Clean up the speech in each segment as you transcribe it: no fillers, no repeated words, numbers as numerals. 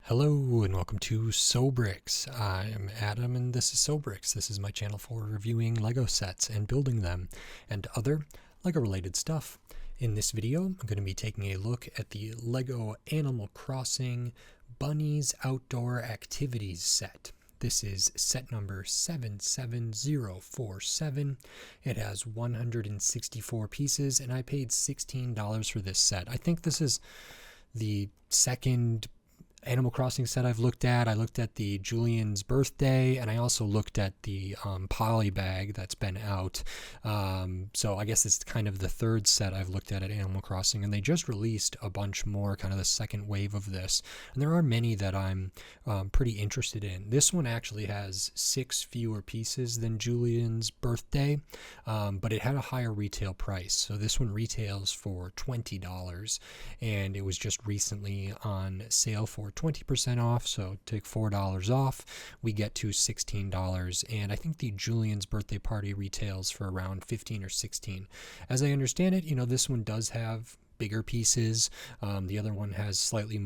Hello and welcome to Sobrix. I am Adam and this is Sobrix. This is my channel for reviewing Lego sets and building them and other Lego related stuff. In this video, I'm going to be taking a look at the Lego Animal Crossing Bunnies Outdoor Activities set. This is set number 77047. It has 164 pieces and I paid $16 for this set. I think this is the second Animal Crossing set I've looked at. I looked at the Julian's birthday, and I also looked at the poly bag that's been out. So I guess it's kind of the third set I've looked at Animal Crossing, and they just released a bunch more, kind of the second wave of this. And there are many that I'm pretty interested in. This one actually has 6 fewer pieces than Julian's birthday, but it had a higher retail price. So this one retails for $20, and it was just recently on sale for 20% off, so take $4 off, we get to $16, and I think the Julian's birthday party retails for around 15 or 16. As I understand it, this one does have bigger pieces. The other one has slightly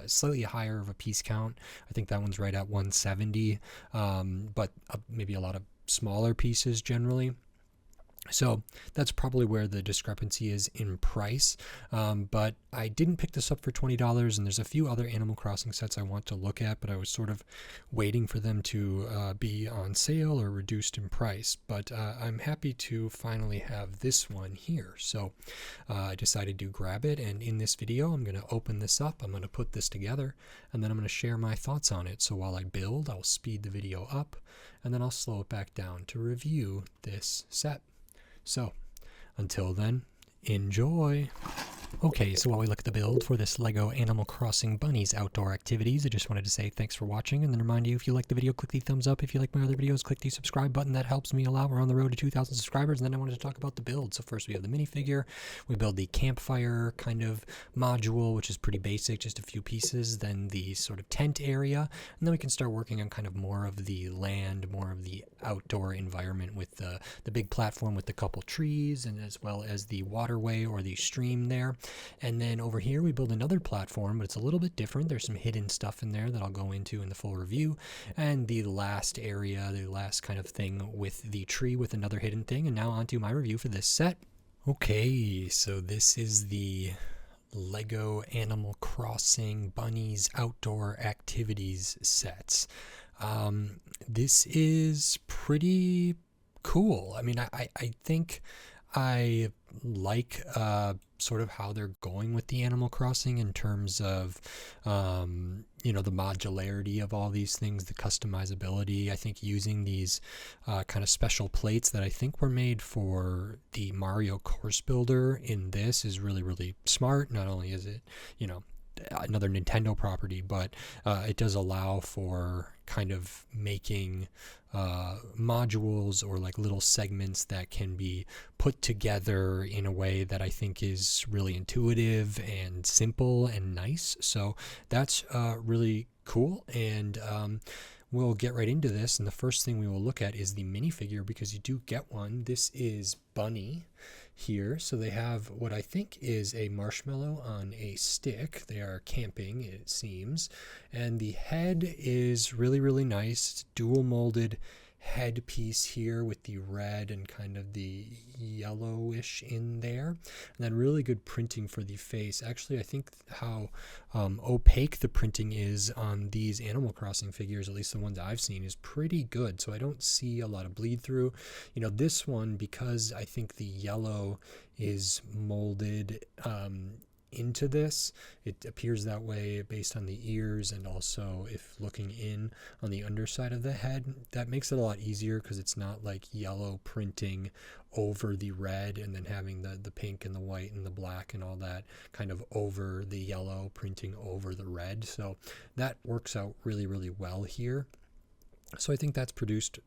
slightly higher of a piece count. I think that one's right at 170, but maybe a lot of smaller pieces generally. So that's probably where the discrepancy is in price, but I didn't pick this up for $20, and there's a few other Animal Crossing sets I want to look at, but I was sort of waiting for them to be on sale or reduced in price. But I'm happy to finally have this one here, so I decided to grab it, and in this video I'm going to open this up, I'm going to put this together, and then I'm going to share my thoughts on it. So while I build, I'll speed the video up, and then I'll slow it back down to review this set. So, until then, enjoy! Okay, so while we look at the build for this Lego Animal Crossing Bunnies Outdoor Activities, I just wanted to say thanks for watching, and then remind you, if you like the video, click the thumbs up. If you like my other videos, click the subscribe button. That helps me a lot. We're on the road to 2,000 subscribers, and then I wanted to talk about the build. So first we have the minifigure. We build the campfire kind of module, which is pretty basic, just a few pieces. Then the sort of tent area, and then we can start working on kind of more of the land, more of the outdoor environment with the big platform with the couple trees, and as well as the waterway or the stream there. And then over here we build another platform, but it's a little bit different. There's some hidden stuff in there that I'll go into in the full review. And the last area, the last kind of thing with the tree with another hidden thing. And now onto my review for this set. Okay, so this is the Lego Animal Crossing Bunnies Outdoor Activities sets. This is pretty cool. I mean, I think I like sort of how they're going with the Animal Crossing in terms of the modularity of all these things, the customizability. I think using these kind of special plates that I think were made for the Mario Course Builder in this is really, really smart. Not only is it, another Nintendo property, but it does allow for kind of making modules or like little segments that can be put together in a way that I think is really intuitive and simple and nice. So that's really cool, and we'll get right into this. And the first thing we will look at is the minifigure, because you do get one. This is Bunnie here. So they have what I think is a marshmallow on a stick. They are camping, it seems. And the head is really, really nice. Dual molded headpiece here with the red and kind of the yellowish in there, and then really good printing for the face. Actually, I think how opaque the printing is on these Animal Crossing figures, at least the ones I've seen, is pretty good, so I don't see a lot of bleed through. This one, because I think the yellow is molded into this, it appears that way based on the ears, and also if looking in on the underside of the head, that makes it a lot easier because it's not like yellow printing over the red and then having the pink and the white and the black and all that kind of over the yellow printing over the red. So that works out really, really well here. So I think that's produced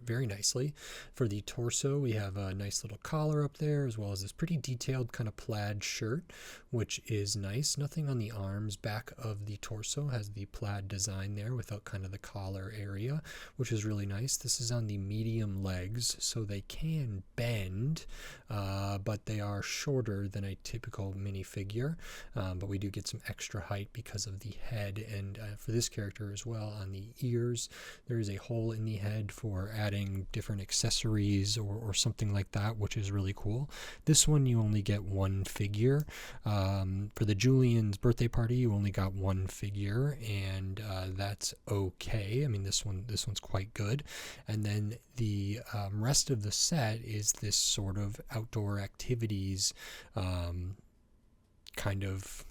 very nicely. For the torso, we have a nice little collar up there, as well as this pretty detailed kind of plaid shirt, which is nice. Nothing on the arms. Back of the torso has the plaid design there without kind of the collar area, which is really nice. This is on the medium legs, so they can bend, but they are shorter than a typical minifigure. But we do get some extra height because of the head, and for this character as well, on the ears, there is a hole in the head for adding different accessories or something like that, which is really cool. This one you only get one figure. For the Julian's birthday party, you only got one figure, and that's okay. I mean, this one's quite good. And then the rest of the set is this sort of outdoor activities kind of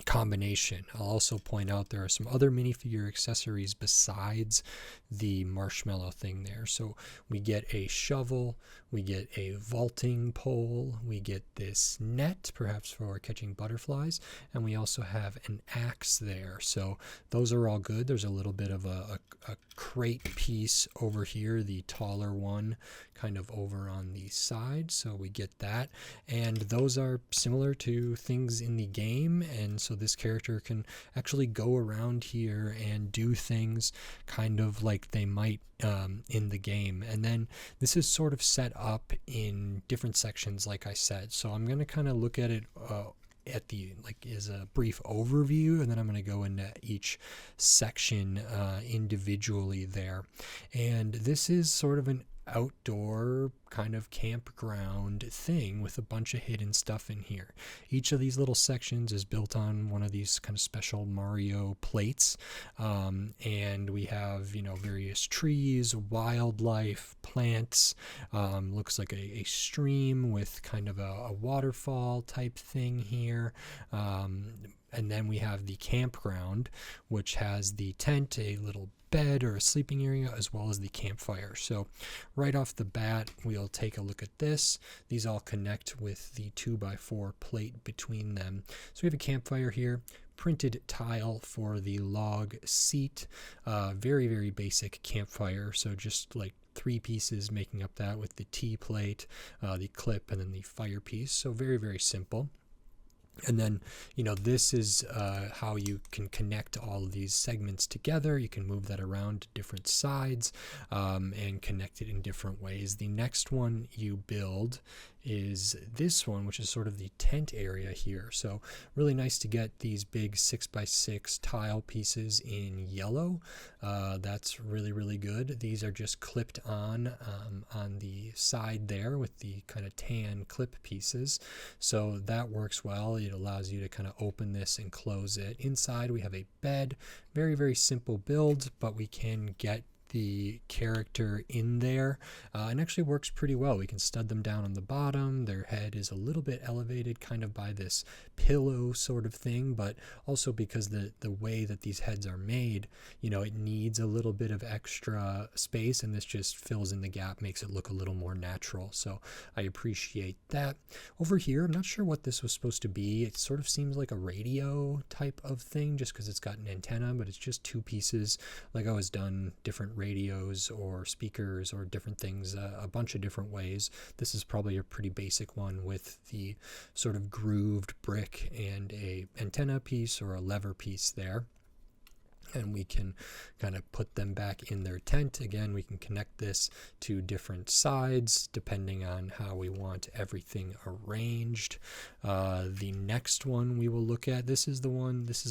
combination. I'll also point out there are some other minifigure accessories besides the marshmallow thing there. So we get a shovel, we get a vaulting pole, we get this net, perhaps for catching butterflies, and we also have an axe there. So those are all good. There's a little bit of a crate piece over here, the taller one kind of over on the side, so we get that, and those are similar to things in the game, and so this character can actually go around here and do things kind of like they might in the game. And then this is sort of set up in different sections, like I said, so I'm going to kind of look at it at the as a brief overview, and then I'm going to go into each section individually there. And this is sort of an outdoor kind of campground thing with a bunch of hidden stuff in here. Each of these little sections is built on one of these kind of special Mario plates, and we have various trees, wildlife, plants, looks like a stream with kind of a waterfall type thing here. And then we have the campground, which has the tent, a little bed or a sleeping area, as well as the campfire. So right off the bat, we'll take a look at this. These all connect with the 2x4 plate between them. So we have a campfire here, printed tile for the log seat, very, very basic campfire. So just like 3 pieces making up that with the T-plate, the clip, and then the fire piece. So very, very simple. And then, this is how you can connect all of these segments together. You can move that around to different sides and connect it in different ways. The next one you build is this one, which is sort of the tent area here. So really nice to get these big 6x6 tile pieces in yellow. That's really, really good. These are just clipped on the side there with the kind of tan clip pieces. So that works well. It allows you to kind of open this and close it. Inside we have a bed. Very, very simple build, but we can get the character in there and actually works pretty well. We can stud them down on the bottom. Their head is a little bit elevated kind of by this pillow sort of thing, but also because the way that these heads are made, it needs a little bit of extra space, and this just fills in the gap, makes it look a little more natural. So I appreciate that. Over here, I'm not sure what this was supposed to be. It sort of seems like a radio type of thing just because it's got an antenna, but it's just 2 pieces. Like I was done different radios or speakers or different things a bunch of different ways. This is probably a pretty basic one with the sort of grooved brick and a antenna piece or a lever piece there. And we can kind of put them back in their tent. Again, we can connect this to different sides depending on how we want everything arranged. The next one we will look at, this is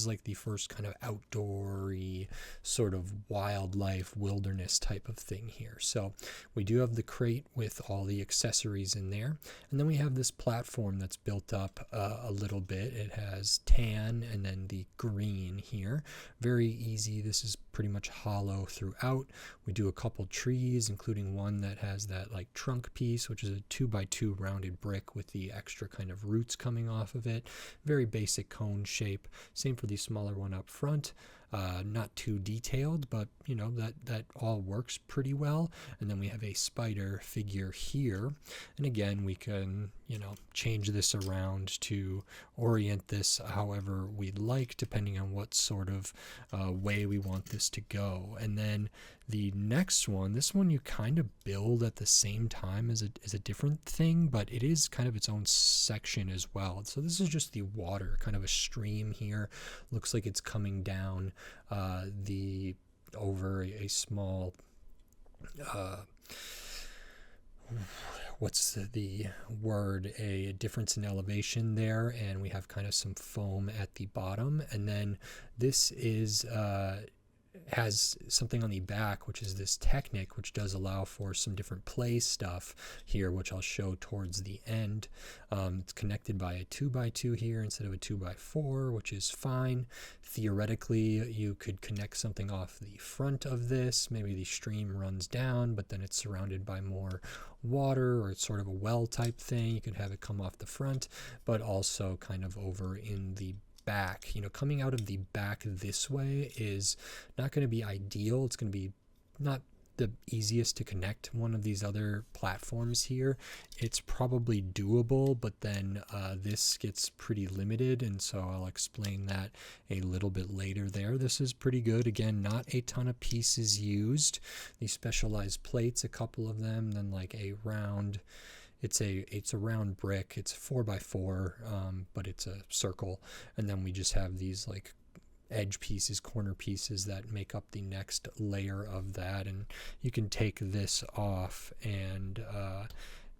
like the first kind of outdoory sort of wildlife wilderness type of thing here. So we do have the crate with all the accessories in there. And then we have this platform that's built up a little bit. It has tan and then the green here. Very easy. This is pretty much hollow throughout. We do a couple trees, including one that has that like trunk piece, which is a 2x2 rounded brick with the extra kind of roots coming off of it. Very basic cone shape. Same for the smaller one up front. not too detailed, but you know, that all works pretty well. And then we have a spider figure here, and again we can, you know, change this around to orient this however we'd like, depending on what sort of way we want this to go. And then the next one, this one you kind of build at the same time as a different thing, but it is kind of its own section as well. So this is just the water, kind of a stream here. Looks like it's coming down over a small what's the word, a difference in elevation there, and we have kind of some foam at the bottom. And then this is has something on the back, which is this Technic, which does allow for some different play stuff here, which I'll show towards the end. It's connected by a 2x2 here instead of a 2x4, which is fine. Theoretically, you could connect something off the front of this. Maybe the stream runs down, but then it's surrounded by more water, or it's sort of a well type thing. You could have it come off the front, but also kind of over in the back. You know, coming out of the back this way is not going to be ideal. It's going to be not the easiest to connect one of these other platforms here. It's probably doable, but then this gets pretty limited, and so I'll explain that a little bit later there. This is pretty good. Again, not a ton of pieces used. These specialized plates, a couple of them, then like a round, it's a round brick. It's 4x4, but it's a circle, and then we just have these like edge pieces, corner pieces that make up the next layer of that. And you can take this off, and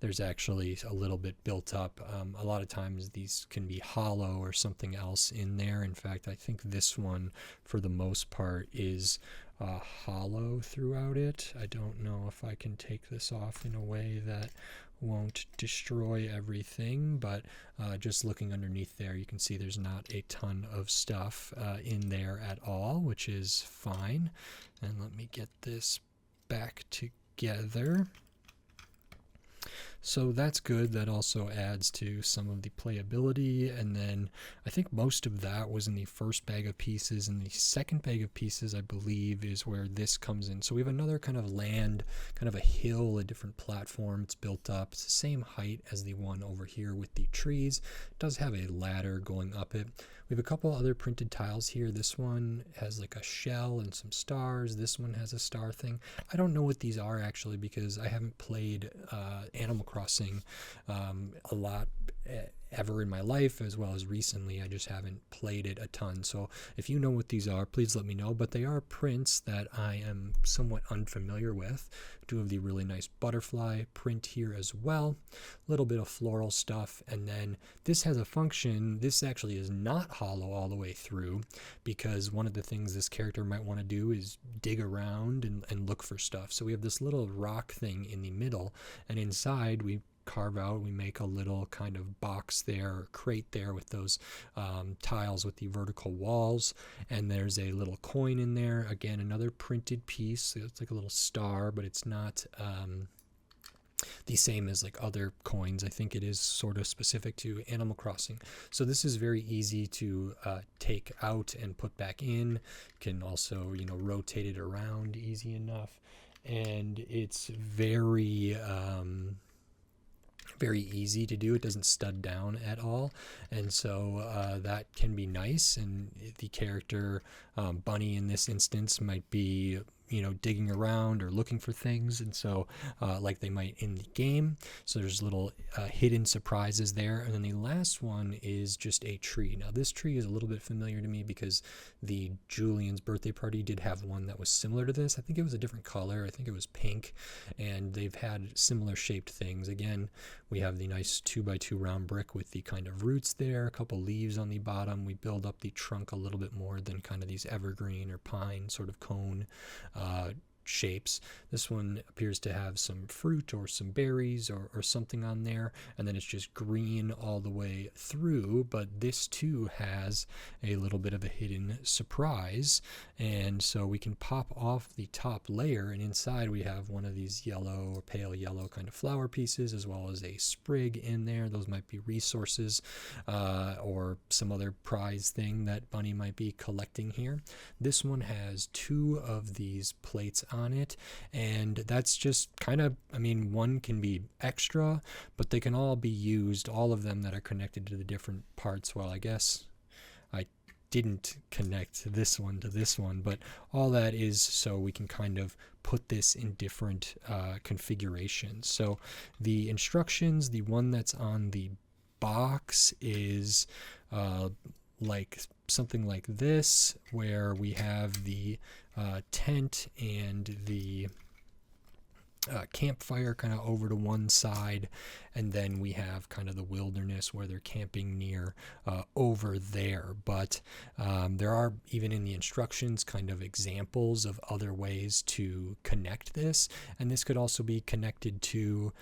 there's actually a little bit built up. A lot of times these can be hollow or something else in there. In fact, I think this one for the most part is hollow throughout it. I don't know if I can take this off in a way that won't destroy everything, but just looking underneath there, you can see there's not a ton of stuff in there at all, which is fine. And let me get this back together. So that's good. That also adds to some of the playability. And then I think most of that was in the first bag of pieces, and the second bag of pieces, I believe, is where this comes in. So we have another kind of land, kind of a hill, a different platform. It's built up. It's the same height as the one over here with the trees. It does have a ladder going up it. We have a couple other printed tiles here. This one has like a shell and some stars. This one has a star thing. I don't know what these are actually, because I haven't played Animal Crossing a lot ever in my life, as well as recently. I just haven't played it a ton. So if you know what these are, please let me know. But they are prints that I am somewhat unfamiliar with. Two of the really nice butterfly print here as well. A little bit of floral stuff. And then this has a function. This actually is not hollow all the way through, because one of the things this character might want to do is dig around and look for stuff. So we have this little rock thing in the middle, and inside we make a little kind of box there, or crate there, with those tiles with the vertical walls. And there's a little coin in there. Again, another printed piece. So it's like a little star, but it's not the same as like other coins. I think it is sort of specific to Animal Crossing. So this is very easy to take out and put back in. Can also, you know, rotate it around easy enough. And it's very easy to do. It doesn't stud down at all, and so that can be nice. And the character Bunnie in this instance might be, you know, digging around or looking for things, and so like they might in the game. So there's little hidden surprises there. And then the last one is just a tree. Now this tree is a little bit familiar to me, because the Julian's birthday party did have one that was similar to this. I think it was a different color. I think it was pink, and they've had similar shaped things. Again, we have the nice 2x2 round brick with the kind of roots there, a couple leaves on the bottom. We build up the trunk a little bit more than kind of these evergreen or pine sort of cone shapes. This one appears to have some fruit or some berries or something on there, and then it's just green all the way through, but this too has a little bit of a hidden surprise. And so we can pop off the top layer, and inside we have one of these yellow or pale yellow kind of flower pieces, as well as a sprig in there. Those might be resources or some other prize thing that Bunnie might be collecting here. This one has 2 of these plates on it, and that's just kind of, I mean, one can be extra, but they can all be used, all of them that are connected to the different parts. Well, I guess I didn't connect this one to this one, but all that is so we can kind of put this in different configurations. So the instructions, the one that's on the box is like something like this, where we have the tent and the campfire kind of over to one side, and then we have kind of the wilderness where they're camping near over there. But there are, even in the instructions, kind of examples of other ways to connect this, and this could also be connected to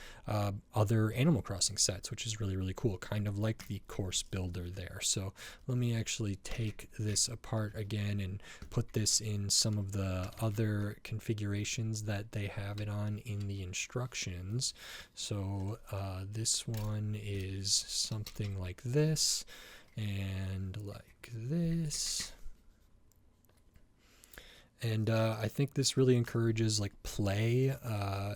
other Animal Crossing sets, which is really, really cool, kind of like the course builder there. So let me actually take this apart again and put this in some of the other configurations that they have it on in the instructions. So this one is something like this and like this. And I think this really encourages like play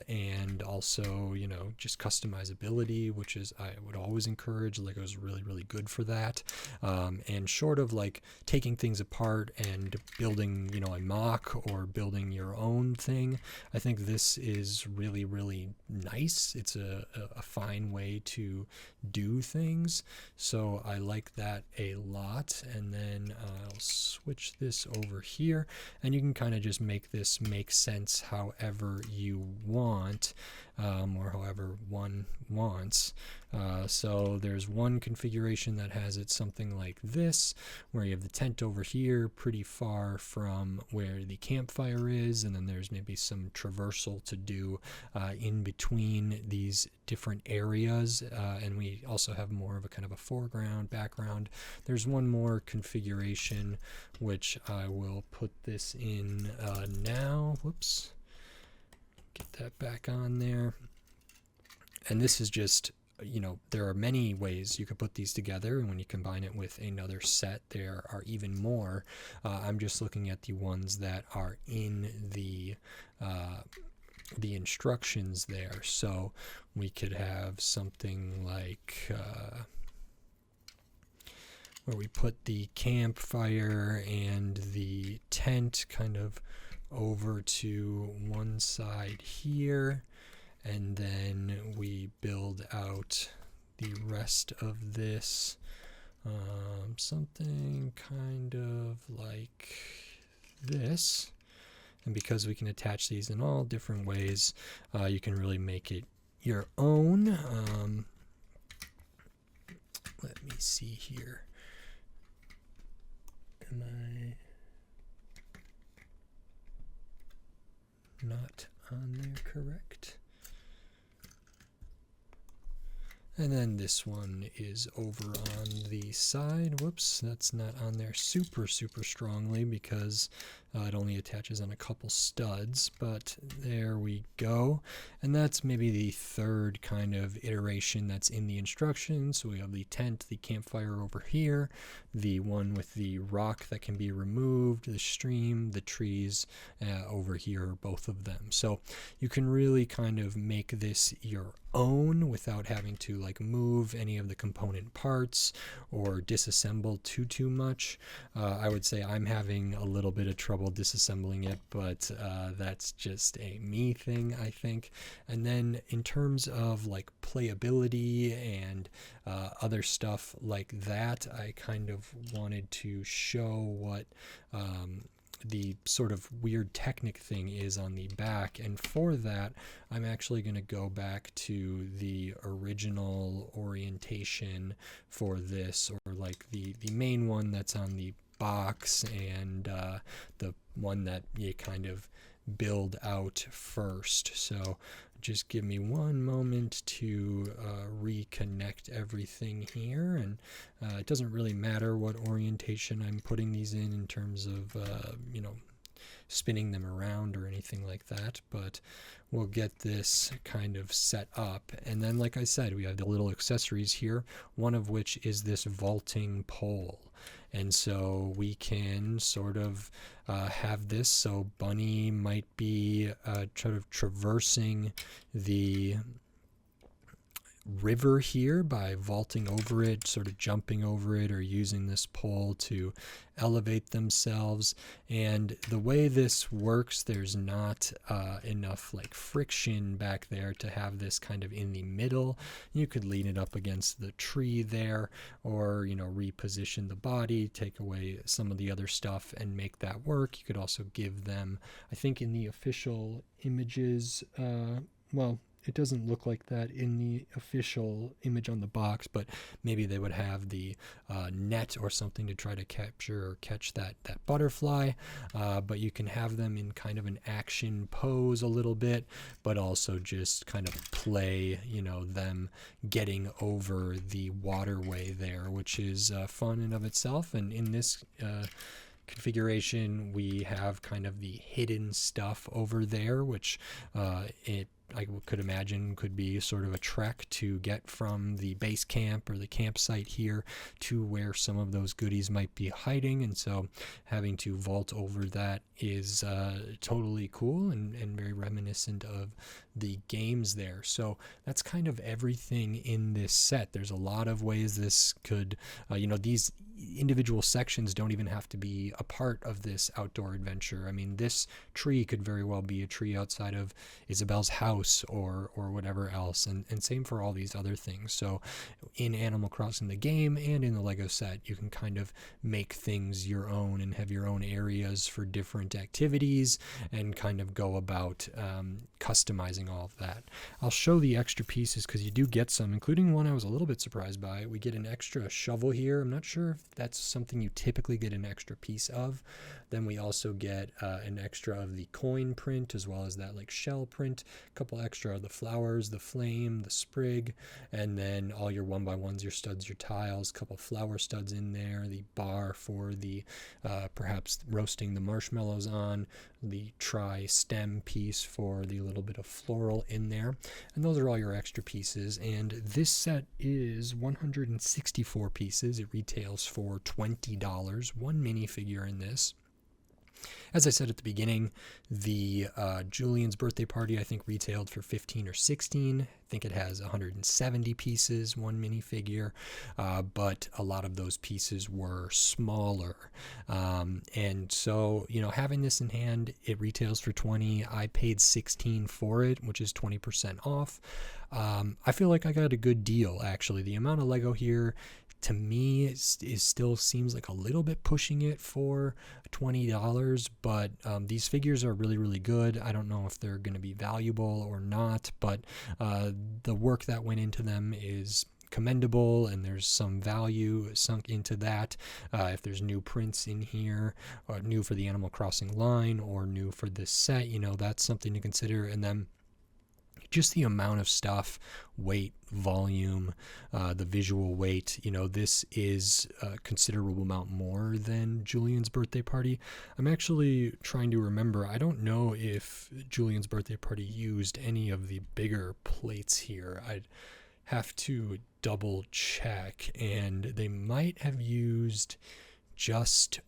and also, you know, just customizability, which is, I would always encourage. Lego is really, really good for that. And short of like taking things apart and building, you know, a mock or building your own thing, I think this is really, really nice. It's a fine way to do things. So I like that a lot. And then I'll switch this over here, and you can kind of just make this make sense however you want, or however one wants. So there's one configuration that has it something like this, where you have the tent over here pretty far from where the campfire is, and then there's maybe some traversal to do in between these different areas, and we also have more of a kind of a foreground, background. There's one more configuration, which I will put this in now. Whoops. Get that back on there. And this is just, you know, there are many ways you could put these together, and when you combine it with another set, there are even more. I'm just looking at the ones that are in the instructions there. So we could have something like where we put the campfire and the tent kind of over to one side here, and then we build out the rest of this something kind of like this. And because we can attach these in all different ways, you can really make it your own. Let me see here. Am I not on there correct? And then this one is over on the side. Whoops, that's not on there super, super strongly because it only attaches on a couple studs, but there we go. And that's maybe the third kind of iteration that's in the instructions. So we have the tent, the campfire over here, the one with the rock that can be removed, the stream, the trees over here, both of them. So you can really kind of make this your own without having to like move any of the component parts or disassemble too much. I would say I'm having a little bit of trouble disassembling it, but that's just a me thing, I think. And then in terms of like playability and other stuff like that, I kind of wanted to show what the sort of weird Technic thing is on the back, and for that I'm actually going to go back to the original orientation for this, or like the main one that's on the box and the one that you kind of build out first. So just give me one moment to reconnect everything here, and it doesn't really matter what orientation I'm putting these in terms of spinning them around or anything like that, but we'll get this kind of set up. And then, like I said, we have the little accessories here, one of which is this vaulting pole. And so we can sort of have this, so Bunnie might be sort of traversing the river here by vaulting over it, sort of jumping over it, or using this pole to elevate themselves. And the way this works, there's not enough like friction back there to have this kind of in the middle. You could lean it up against the tree there, or reposition the body, take away some of the other stuff and make that work. You could also give them, I think in the official images, it doesn't look like that in the official image on the box, but maybe they would have the net or something to try to capture or catch that butterfly. But you can have them in kind of an action pose a little bit, but also just kind of play, them getting over the waterway there, which is fun in of itself. And in this configuration, we have kind of the hidden stuff over there, which I could imagine could be sort of a trek to get from the base camp or the campsite here to where some of those goodies might be hiding. And so having to vault over that is totally cool and very reminiscent of the games there. So that's kind of everything in this set. There's a lot of ways this could, these individual sections don't even have to be a part of this outdoor adventure. I mean, this tree could very well be a tree outside of Isabel's house or whatever else, and same for all these other things. So in Animal Crossing the game and in the Lego set, you can kind of make things your own and have your own areas for different activities and kind of go about customizing all of that. I'll show the extra pieces because you do get some, including one I was a little bit surprised by. We get an extra shovel here. I'm not sure if that's something you typically get an extra piece of. Then we also get an extra of the coin print, as well as that like shell print, a couple extra of the flowers, the flame, the sprig, and then all your 1x1s, your studs, your tiles, a couple flower studs in there, the bar for the perhaps roasting the marshmallows on, the tri-stem piece for the little bit of floral in there. And those are all your extra pieces. And this set is 164 pieces. It retails for $20, one minifigure in this. As I said at the beginning, the Julian's birthday party I think retailed for 15 or 16. I think it has 170 pieces, one minifigure, but a lot of those pieces were smaller. And so, having this in hand, it retails for 20. I paid 16 for it, which is 20% off. I feel like I got a good deal, actually. The amount of Lego here, to me, is still seems like a little bit pushing it for $20, but these figures are really, really good. I don't know if they're going to be valuable or not, but the work that went into them is commendable, and there's some value sunk into that. If there's new prints in here, or new for the Animal Crossing line, or new for this set, that's something to consider. And then just the amount of stuff, weight, volume, the visual weight, this is a considerable amount more than Julian's birthday party. I'm actually trying to remember. I don't know if Julian's birthday party used any of the bigger plates here. I'd have to double check, and they might have used just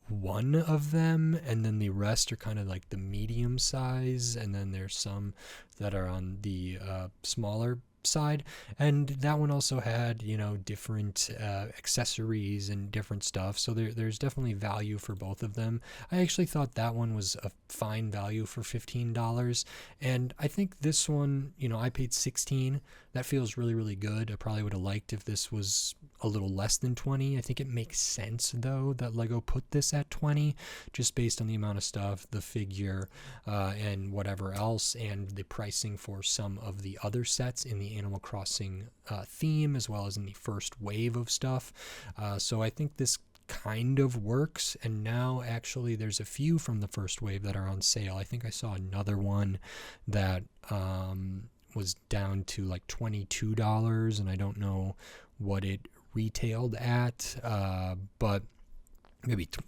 one of them, and then the rest are kind of like the medium size, and then there's some that are on the smaller side. And that one also had different accessories and different stuff, so there's definitely value for both of them. I actually thought that one was a fine value for $15, and I think this one, I paid 16. That feels really, really good. I probably would have liked if this was a little less than 20. I think it makes sense though that Lego put this at 20 just based on the amount of stuff, the figure, and whatever else, and the pricing for some of the other sets in the Animal Crossing theme, as well as in the first wave of stuff. So I think this kind of works. And now actually there's a few from the first wave that are on sale. I think I saw another one that was down to like $22, and I don't know what it retailed at, but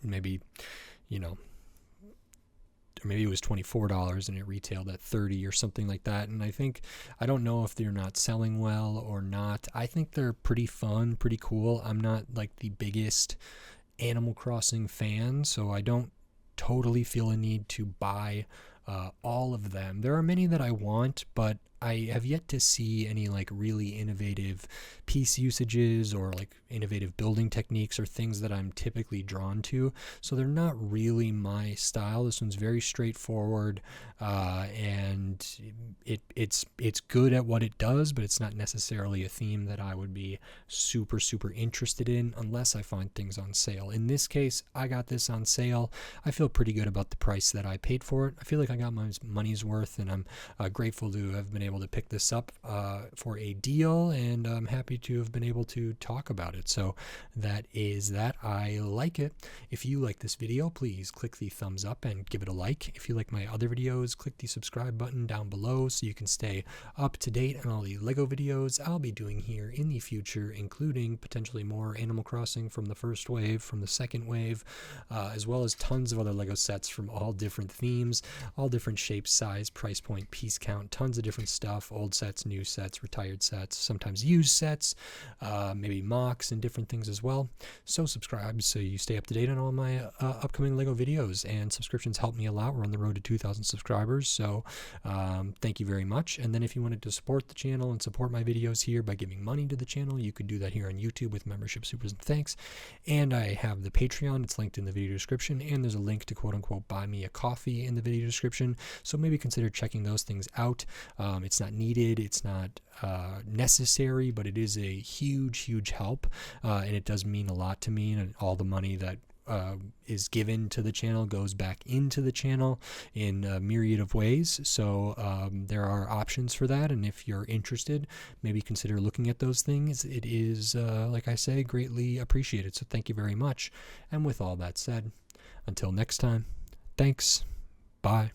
maybe you know, or maybe it was $24 and it retailed at $30 or something like that. And I don't know if they're not selling well or not. I think they're pretty fun, pretty cool. I'm not like the biggest Animal Crossing fan, so I don't totally feel a need to buy all of them. There are many that I want, but I have yet to see any like really innovative piece usages or like innovative building techniques or things that I'm typically drawn to. So they're not really my style. This one's very straightforward, and it's good at what it does, but it's not necessarily a theme that I would be super interested in unless I find things on sale. In this case, I got this on sale. I feel pretty good about the price that I paid for it. I feel like I got my money's worth, and I'm grateful to have been able to pick this up for a deal, and I'm happy to have been able to talk about it. So that is that. I like it. If you like this video, please click the thumbs up and give it a like. If you like my other videos, click the subscribe button down below so you can stay up to date on all the Lego videos I'll be doing here in the future, including potentially more Animal Crossing from the first wave, from the second wave, as well as tons of other Lego sets from all different themes, all different shapes, size, price point, piece count, tons of different stuff, old sets, new sets, retired sets, sometimes used sets, maybe mocks and different things as well. So subscribe so you stay up to date on all my upcoming Lego videos, and subscriptions help me a lot. We're on the road to 2,000 subscribers, so thank you very much. And then if you wanted to support the channel and support my videos here by giving money to the channel, you could do that here on YouTube with membership supers and thanks. And I have the Patreon. It's linked in the video description, and there's a link to quote unquote buy me a coffee in the video description, so maybe consider checking those things out. It's not needed, it's not necessary, but it is a huge help, and it does mean a lot to me, and all the money that is given to the channel goes back into the channel in a myriad of ways. So there are options for that, and if you're interested, maybe consider looking at those things. It is, like I say, greatly appreciated. So thank you very much. And with all that said, until next time, thanks. Bye.